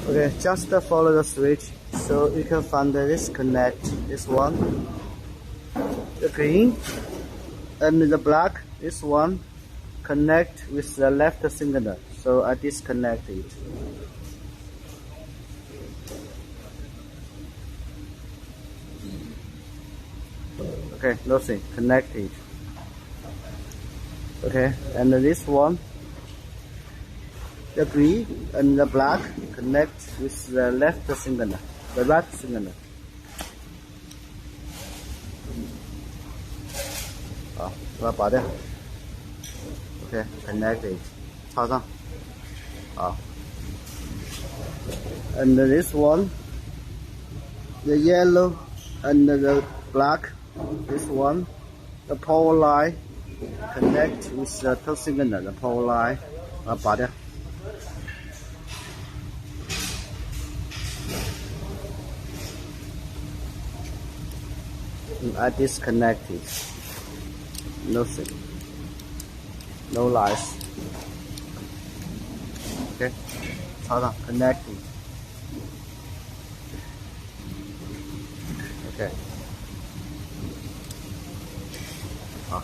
Okay, just follow the switch so you can find this connect. This one, the green and the black. This one connect with the left signal. So I disconnect it. Okay, nothing. Connect it. Okay, and this one, the green and the black connect with the left signal, the right signal. 好，把它拔掉。Okay, connect it. 插上。好。And this one, the yellow and the black. This one, the power line connect with the two signal, the power line. 把它拔掉。I disconnect it. Nothing. No lights. Okay. 插上 connect it. Okay. 好。